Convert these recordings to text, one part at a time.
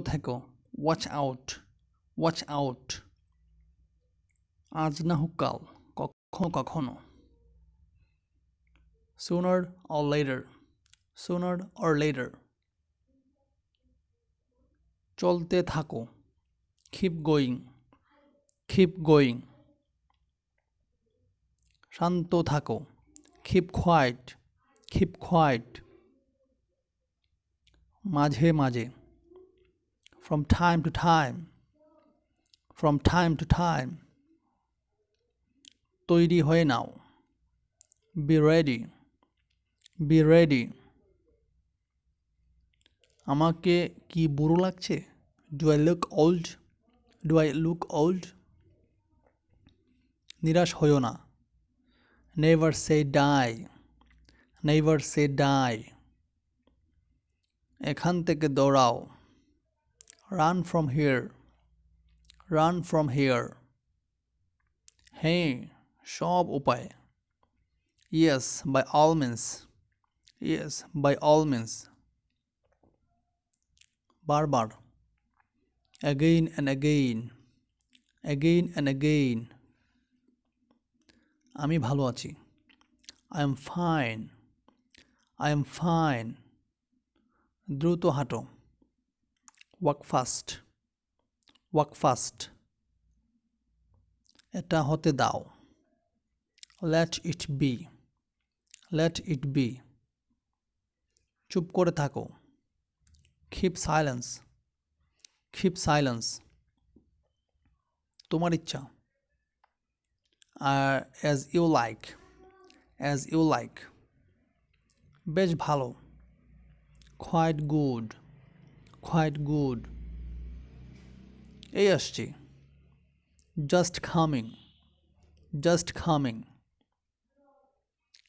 থেকো, watch out, watch out. আজ না হোক কাল, কখনো কখনো। সুনার অর লেটার, সুনার অর লেটার। চলতে থাকো, কিপ গোয়িং, কিপ গোয়িং। শান্ত থাকো, কিপ কোয়াইট, কিপ কোয়াইট। মাঝে মাঝে, from time to time, from time to time. তৈরি হয়ে নাও, be ready, be ready. আমাকে কি বুড়ো লাগছে? Do I look old? Do I look old? নিরাশ হইও না, never say die, never say die. এখান থেকে দৌড়াও, run from here, run from here. হ্যাঁ, সব উপায়, yes, by all means, yes, by all means. বারবার, again and again, again and again. আমি ভালো আছি, I am fine, I am fine. দ্রুত হাঁটো, walk fast, walk fast. এটা হতে দাও, let it be, let it be. চুপ করে থাকো, keep silence, keep silence. তোমার ইচ্ছা, as you like, as you like. বেশ ভালো, quite good, quite good. এই আসছি, just coming, just coming.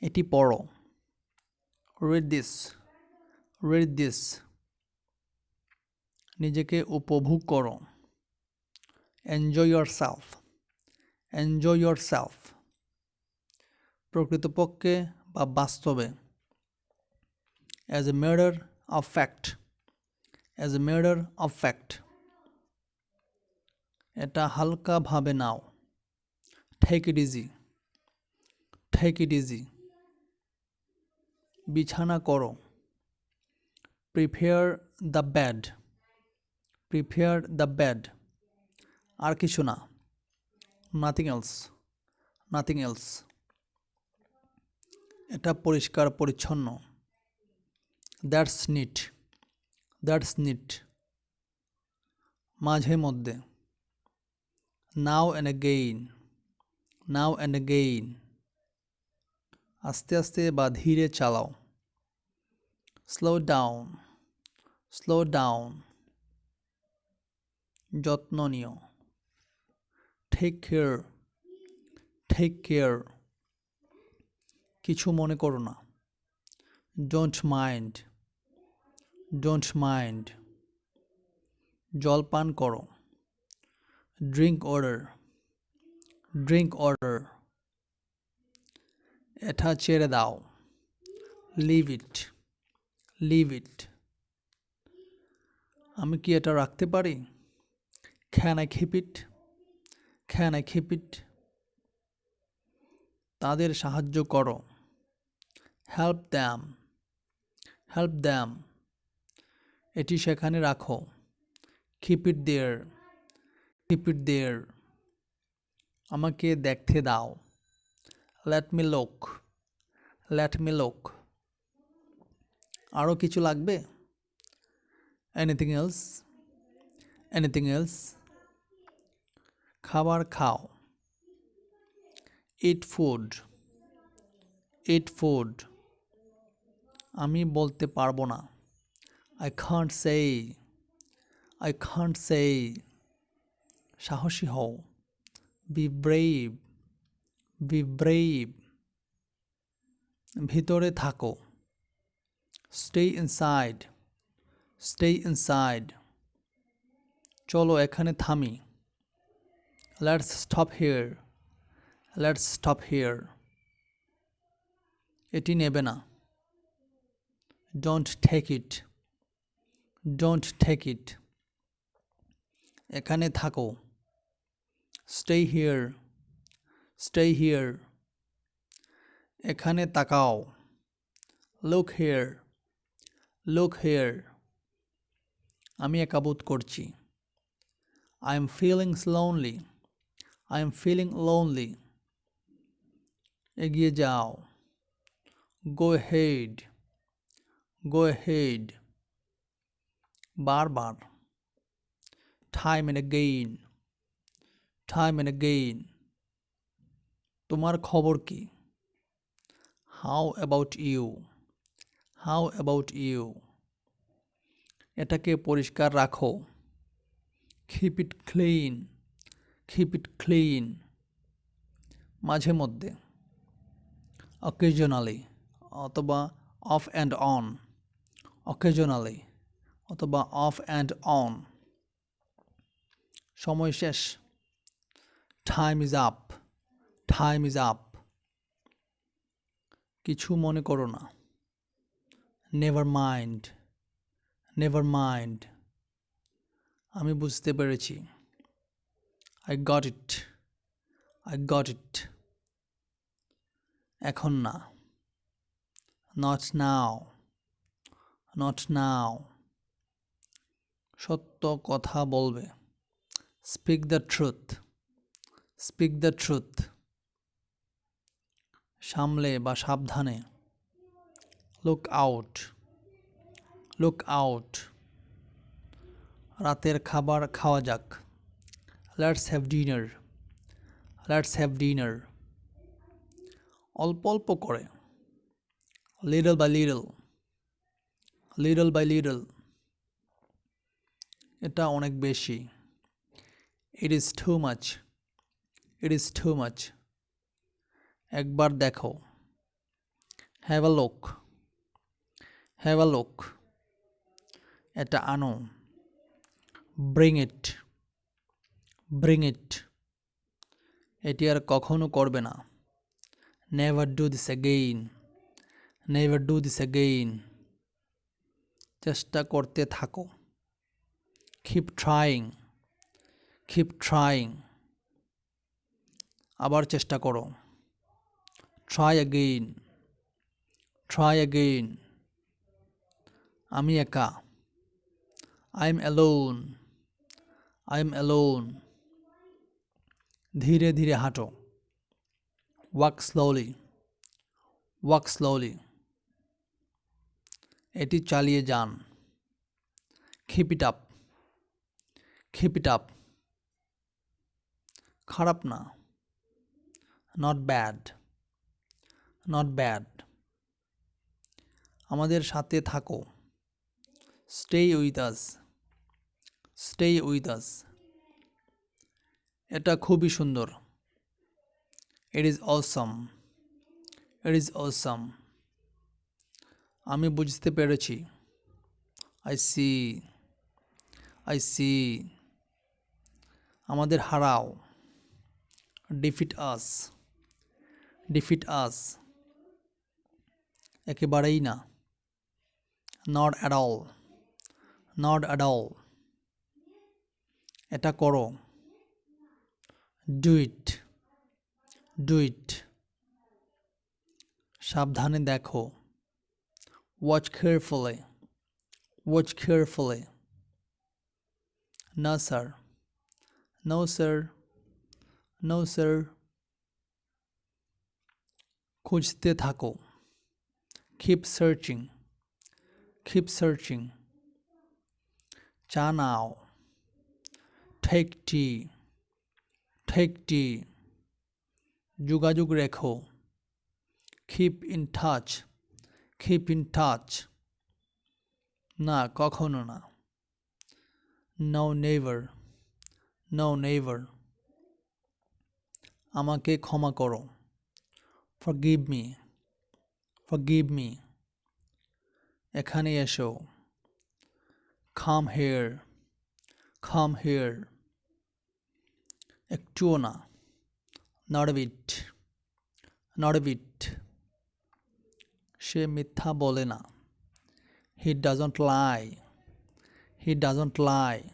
এটি পড়ো, read this, read this. নিজেকে উপভোগ করো, enjoy yourself, enjoy yourself. প্রকৃতপক্ষে বা বাস্তবে, as a matter of fact, as a matter of fact. এটা হালকাভাবে নাও, take it easy, take it easy. বিছানা করো, prepare the bed, prepare the bed. আর কিছু না, nothing else, nothing else. এটা পরিষ্কার পরিচ্ছন্ন, that's neat, that's neat. মাঝে মধ্যে, now and again, now and again. আস্তে আস্তে বা ধীরে চালাও, slow down, slow down. যত্ন নিও, take care, take care. কিছু মনে করো না, don't mind, don't mind. জল পান করো, drink water, drink water. এটা ছেড়ে দাও, leave it, leave it. আমি কি এটা রাখতে পারি? Can I keep it? Can I keep it? তাদের সাহায্য করো, help them, help them. এটি সেখানে রাখো, keep it there, keep it there. আমাকে দেখতে দাও, let me look, let me look. আরও কিছু লাগবে? anything else, anything else. খাবার খাও, eat food, eat food. আমি বলতে পারবো না, I can't say, I can't say. সাহসী হও, be brave, be brave. ভিতরে থাকো, stay inside, stay inside. চলো এখানে থামি, let's stop here, let's stop here. এটি নেবে না, don't take it, don't take it. এখানে থাকো, stay here, stay here. এখানে তাকাও, look here, look here. আমি একা বোধ করছি, I am feeling lonely, I am feeling lonely. এগিয়ে যাও, go ahead, go ahead. বারবার, time and again, time and again. তোমার খবর কি? How about you, how about you. এটাকে পরিষ্কার রাখো, keep it clean, keep it clean. মাঝে মধ্যে, occasionally অথবা off and on, occasionally অথবা off and on. সময় শেষ, time is up, time is up. কিছু মনে করো না, never mind, never mind. আমি বুঝতে পেরেছি, I got it, I got it. এখন না, not now, not now. সত্য কথা বলবে, speak the truth, speak the truth. সামলে বা সাবধানে, look out, look out. রাতের খাবার খাওয়া যাক, let's have dinner, let's have dinner. অল্প অল্প করে, little by little, little by little. এটা অনেক বেশি, it is too much, it is too much. একবার দেখো, have a look, have a look. এটা আনো, bring it, bring it. এটি আর কখনো করবে না, never do this again, never do this again. চেষ্টা করতে থাকো, keep trying, keep trying. আবার চেষ্টা করো, try again, try again. আমি একা, I am alone, I am alone. ধীরে ধীরে হাঁটো, walk slowly, walk slowly. এটি চালিয়ে যান, keep it up, keep it up. খারাপ না, not bad, not bad. আমাদের সাথে থাকো, stay with us, stay with us. এটা খুবই সুন্দর, it is awesome, it is awesome. আমি বুঝতে পেরেছি, I see, I see. আমাদের হারাও, defeat us, defeat us. একেবারেই না, not at all, not at all. এটা করো, do it, do it. সাবধানে দেখো, watch carefully, watch carefully. না sir, no sir, no sir. খুঁজতে থাকো, keep searching, keep searching. চা নাও, take tea, take tea. যোগাযোগ রেখো, keep in touch, keep in touch. না কখনো না, no never, no never. আমাকে ক্ষমা করো, forgive me, forgive me. এখানে এসো, come here, come here. একটুও না, not a bit, not a bit. সে মিথ্যা বলে না, he doesn't lie, he doesn't lie.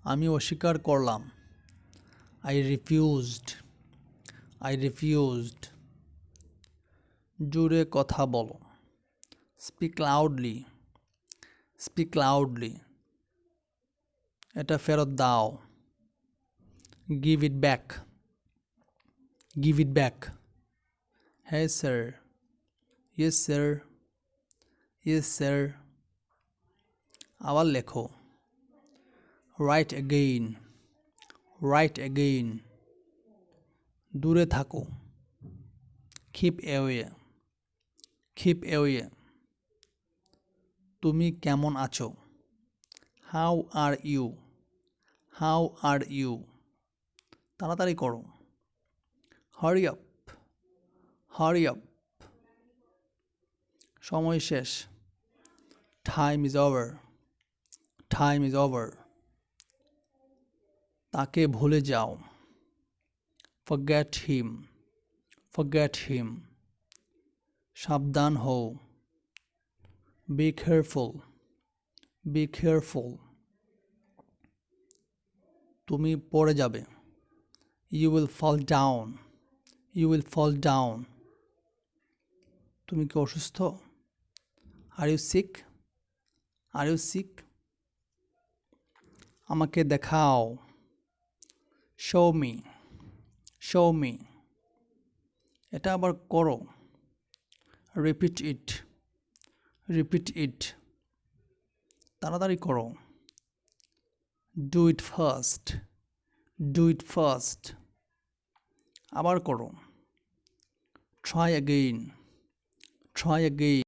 আমি অস্বীকার করলাম। I refused. I refused. জোরে কথা বলো। Speak loudly. Speak loudly. এটা ফেরত দাও। Give it back. Give it back. Hey sir. Yes sir. Yes sir. আবার লেখো। Write again. Write again. দূরে থাকো। Keep away. Keep away. তুমি কেমন আছো? How are you? How are you? তাড়াতাড়ি করো। Hurry up. Hurry up. সময় শেষ। Time is over. Time is over. তাকে ভুলে যাও। Forget him. Forget him. সাবধান হও। Be careful. Be careful. তুমি পড়ে যাবে। You will fall down. You will fall down. তুমি কি অসুস্থ? Are you sick? Are you sick? আমাকে দেখাও। Show me. Show me. এটা আবার করো। Repeat it. Repeat it. তাড়াতাড়ি করো। Do it first. Do it first. আবার করো। Try again. Try again.